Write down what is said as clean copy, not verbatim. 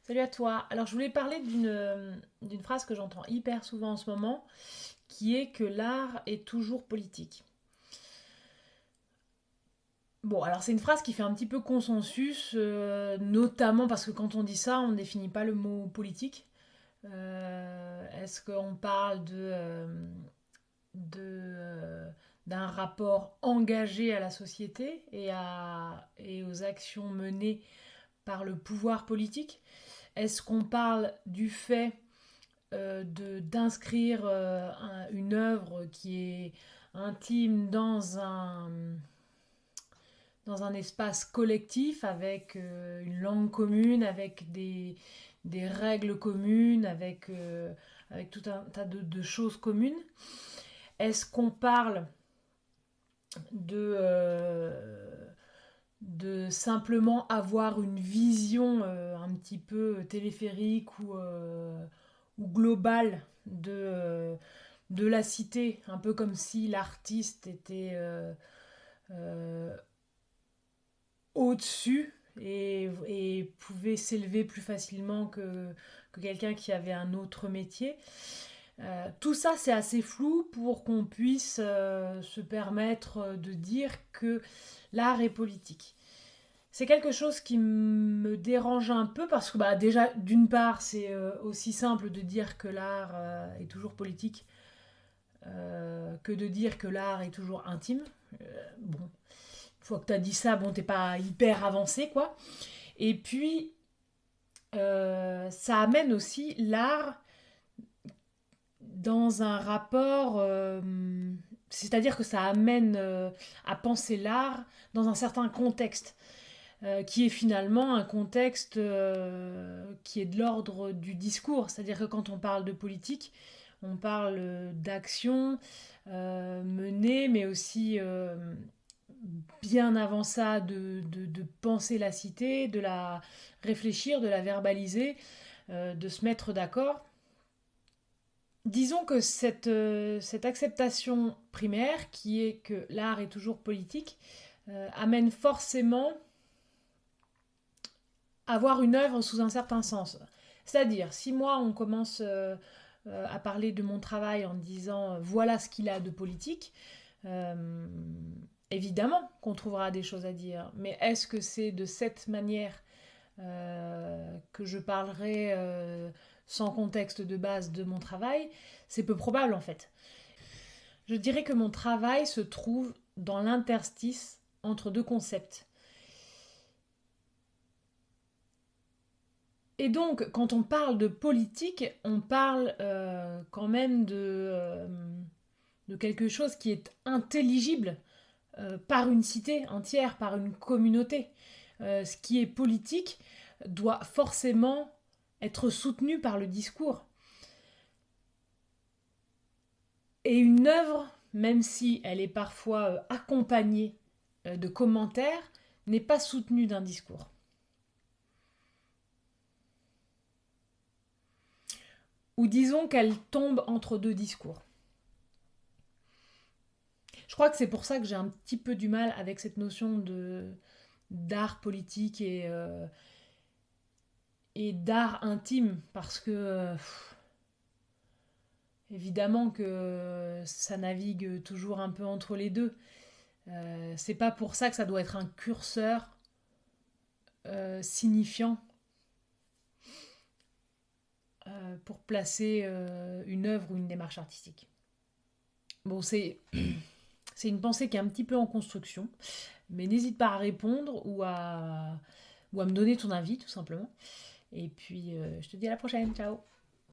Salut à toi. Alors je voulais parler d'une phrase que j'entends hyper souvent en ce moment, qui est que l'art est toujours politique. Bon, alors c'est une phrase qui fait un petit peu consensus, notamment parce que quand on dit ça, on ne définit pas le mot politique. Est-ce qu'on parle de, d'un rapport engagé à la société et aux actions menées par le pouvoir politique? Est-ce qu'on parle du fait d'inscrire une œuvre qui est intime dans un espace collectif avec une langue commune, avec des règles communes, avec tout un tas de choses communes? Est-ce qu'on parle de, euh, de simplement avoir une vision un petit peu téléphérique ou globale de la cité, un peu comme si l'artiste était euh, au-dessus et pouvait s'élever plus facilement que quelqu'un qui avait un autre métier. Tout ça, c'est assez flou pour qu'on puisse se permettre de dire que l'art est politique. C'est quelque chose qui me dérange un peu parce que bah, déjà, d'une part, c'est aussi simple de dire que l'art est toujours politique que de dire que l'art est toujours intime. Bon, une fois que tu as dit ça, bon, t'es pas hyper avancé, quoi. Et puis, ça amène aussi l'art dans un rapport, c'est-à-dire que ça amène à penser l'art dans un certain contexte, qui est finalement un contexte qui est de l'ordre du discours. C'est-à-dire que quand on parle de politique, on parle d'action menée, mais aussi bien avant ça de penser la cité, de la réfléchir, de la verbaliser, de se mettre d'accord. Disons que cette acceptation primaire, qui est que l'art est toujours politique, amène forcément à voir une œuvre sous un certain sens. C'est-à-dire, si moi on commence à parler de mon travail en disant voilà ce qu'il a de politique, euh, évidemment qu'on trouvera des choses à dire. Mais est-ce que c'est de cette manière que je parlerai sans contexte de base de mon travail? C'est peu probable en fait. Je dirais que mon travail se trouve dans l'interstice entre deux concepts. Et donc, quand on parle de politique, on parle quand même de quelque chose qui est intelligible par une cité entière, par une communauté. Ce qui est politique doit forcément être soutenu par le discours. Et une œuvre, même si elle est parfois accompagnée de commentaires, n'est pas soutenue d'un discours. Ou disons qu'elle tombe entre deux discours. Je crois que c'est pour ça que j'ai un petit peu du mal avec cette notion d'art politique et d'art intime, parce que évidemment que ça navigue toujours un peu entre les deux. C'est pas pour ça que ça doit être un curseur signifiant pour placer une œuvre ou une démarche artistique. Bon, c'est une pensée qui est un petit peu en construction, mais n'hésite pas à répondre ou à me donner ton avis tout simplement. Et puis, je te dis à la prochaine, ciao.